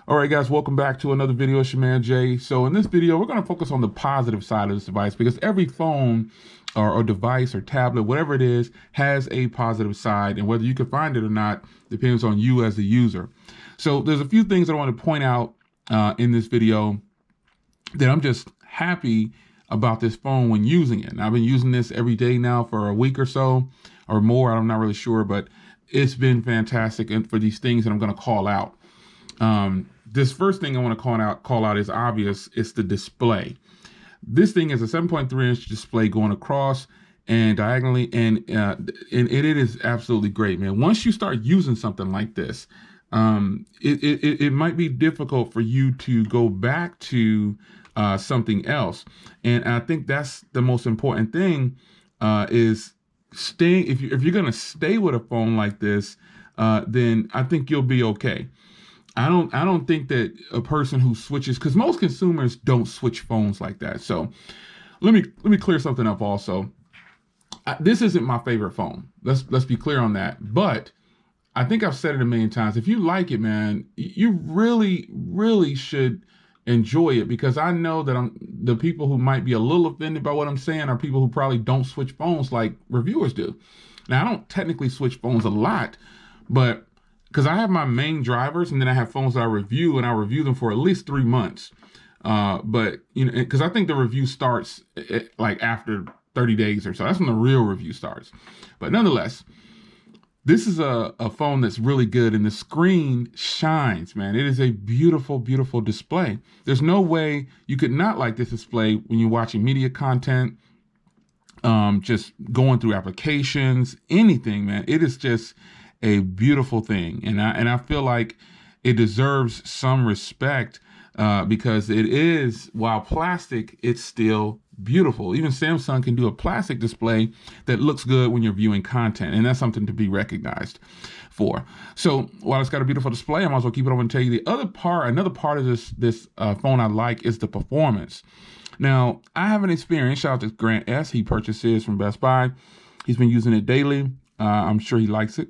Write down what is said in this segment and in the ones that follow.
All right, guys, welcome back to another video. It's your man Jay. So in this video, we're going to focus on the positive side of this device because every phone or device or tablet, whatever it is, has a positive side. And whether you can find it or not depends on you as the user. So there's a few things that I want to point out in this video that I'm just happy about this phone when using it. And I've been using this every day now for a week or so or more. I'm not really sure, but it's been fantastic. And for these things that I'm going to call out. This first thing I want to call out is obvious. It's the display. This thing is a 7.3-inch display going across and diagonally, and it is absolutely great, man. Once you start using something like this, it might be difficult for you to go back to something else. And I think that's the most important thing is staying. If you're going to stay with a phone like this, then I think you'll be okay. I don't think that a person who switches, because most consumers don't switch phones like that. So let me clear something up also. This isn't my favorite phone. Let's be clear on that. But I think I've said it a million times. If you like it, man, you really should enjoy it, because I know that the people who might be a little offended by what I'm saying are people who probably don't switch phones like reviewers do. Now, I don't technically switch phones a lot, but because I have my main drivers and then I have phones that I review, and I review them for at least 3 months. But, you know, because I think the review starts like after 30 days or so. That's when the real review starts. But nonetheless, this is a phone that's really good, and the screen shines, man. It is a beautiful, beautiful display. There's no way you could not like this display when you're watching media content, just going through applications, anything, man. It is just a beautiful thing, and I feel like it deserves some respect because it is, while plastic, it's still beautiful. Even Samsung can do a plastic display that looks good when you're viewing content, and that's something to be recognized for. So while it's got a beautiful display, I might as well keep it over and tell you another part of this phone I like is the performance. Now, I have an experience. Shout out to Grant S. He purchased his from Best Buy. He's been using it daily. I'm sure he likes it.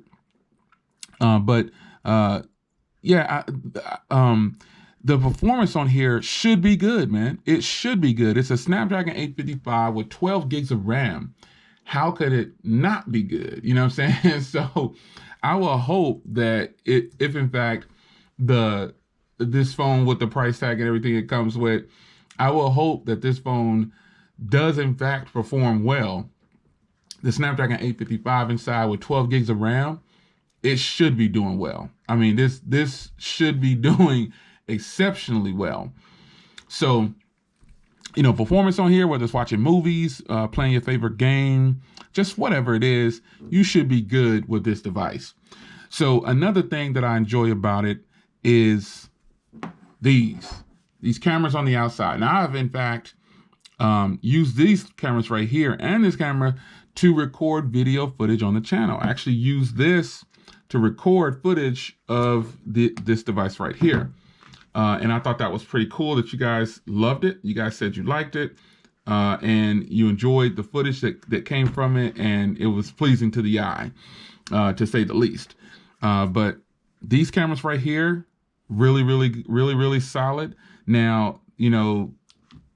The performance on here should be good, man. It should be good. It's a Snapdragon 855 with 12 gigs of RAM. How could it not be good? You know what I'm saying? So I will hope that if in fact this phone with the price tag and everything it comes with, I will hope that this phone does in fact perform well. The Snapdragon 855 inside with 12 gigs of RAM, it should be doing well. I mean, this should be doing exceptionally well. So, you know, performance on here, whether it's watching movies, playing your favorite game, just whatever it is, you should be good with this device. So another thing that I enjoy about it is these cameras on the outside. Now, I've in fact used these cameras right here and this camera to record video footage on the channel. I actually use this to record footage of this device right here. And I thought that was pretty cool that you guys loved it. You guys said you liked it and you enjoyed the footage that came from it, and it was pleasing to the eye, to say the least. But these cameras right here, really solid. Now, you know,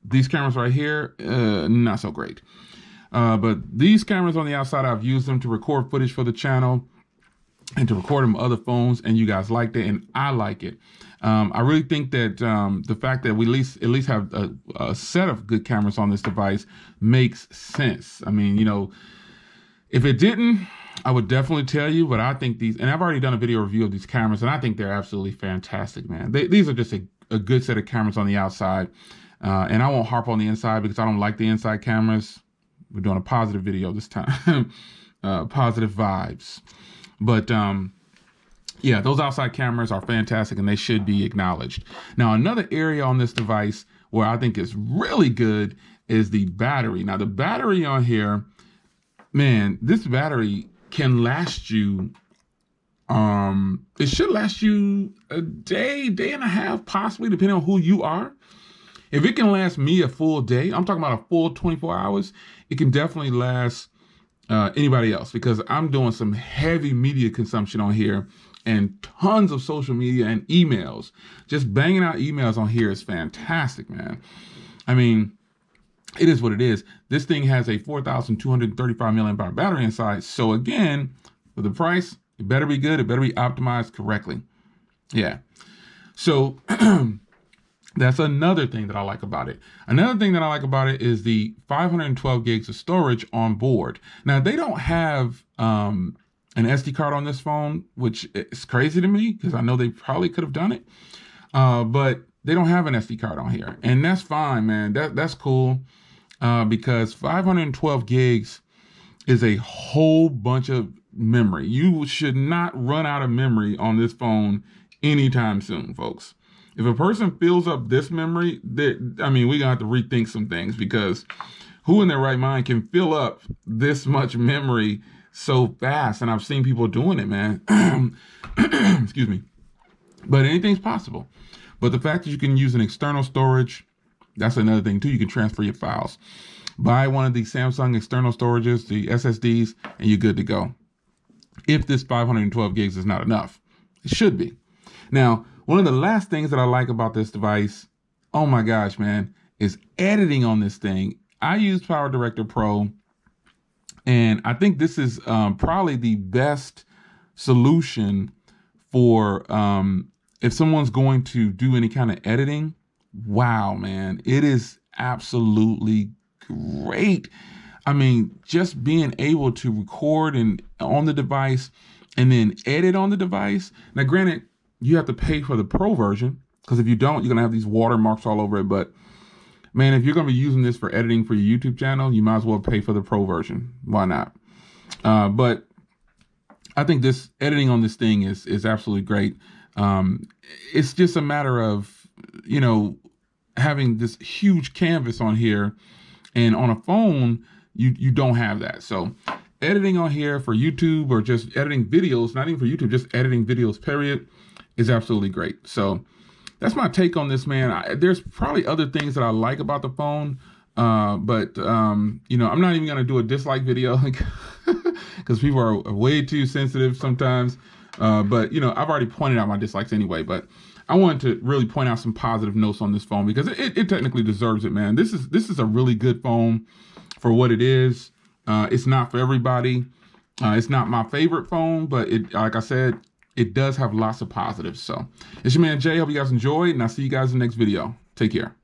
these cameras right here, not so great. But these cameras on the outside, I've used them to record footage for the channel and to record them on other phones, and you guys liked it, and I like it. I really think that the fact that we at least have a set of good cameras on this device makes sense. I mean, you know, if it didn't, I would definitely tell you, but I think and I've already done a video review of these cameras, and I think they're absolutely fantastic, man. These are just a good set of cameras on the outside, and I won't harp on the inside because I don't like the inside cameras. We're doing a positive video this time, positive vibes. But yeah, those outside cameras are fantastic, and they should be acknowledged. Now, another area on this device where I think is really good is the battery. Now, the battery on here, man, this battery can last you, it should last you a day and a half, possibly, depending on who you are. If it can last me a full day, I'm talking about a full 24 hours, it can definitely last anybody else, because I'm doing some heavy media consumption on here. and tons of social media and emails. Just banging out emails on here is fantastic, man. I mean, it is what it is. This thing has a 4,235 milliamp hour battery inside. So again, for the price, it better be good. It better be optimized correctly. Yeah. So that's another thing that I like about it. Another thing that I like about it is the 512 gigs of storage on board. Now, they don't have an SD card on this phone, which is crazy to me because I know they probably could have done it. But they don't have an SD card on here. And that's fine, man. That's cool because 512 gigs is a whole bunch of memory. You should not run out of memory on this phone anytime soon, folks. If a person fills up this memory, we're going to have to rethink some things because who in their right mind can fill up this much memory so fast? And I've seen people doing it, man. Excuse me. But anything's possible. But the fact that you can use an external storage, that's another thing too. You can transfer your files. Buy one of these Samsung external storages, the SSDs, and you're good to go. If this 512 gigs is not enough, it should be. Now, one of the last things that I like about this device, oh my gosh, man, is editing on this thing. I use PowerDirector Pro, and I think this is probably the best solution for if someone's going to do any kind of editing. Wow, man, it is absolutely great. I mean, just being able to record and on the device and then edit on the device. Now, granted, you have to pay for the Pro version because if you don't, you're going to have these watermarks all over it. But man, if you're going to be using this for editing for your YouTube channel, you might as well pay for the Pro version. Why not? But I think this editing on this thing is absolutely great. It's just a matter of, having this huge canvas on here, and on a phone, you don't have that. So editing on here for YouTube or just editing videos, not even for YouTube, just editing videos, period, is absolutely great. So that's my take on this, man. There's probably other things that I like about the phone, but I'm not even going to do a dislike video because people are way too sensitive sometimes. But I've already pointed out my dislikes anyway, but I wanted to really point out some positive notes on this phone because it technically deserves it, man. This is a really good phone for what it is. It's not for everybody. It's not my favorite phone, but like I said, it does have lots of positives. So it's your man Jay. Hope you guys enjoyed, and I'll see you guys in the next video. Take care.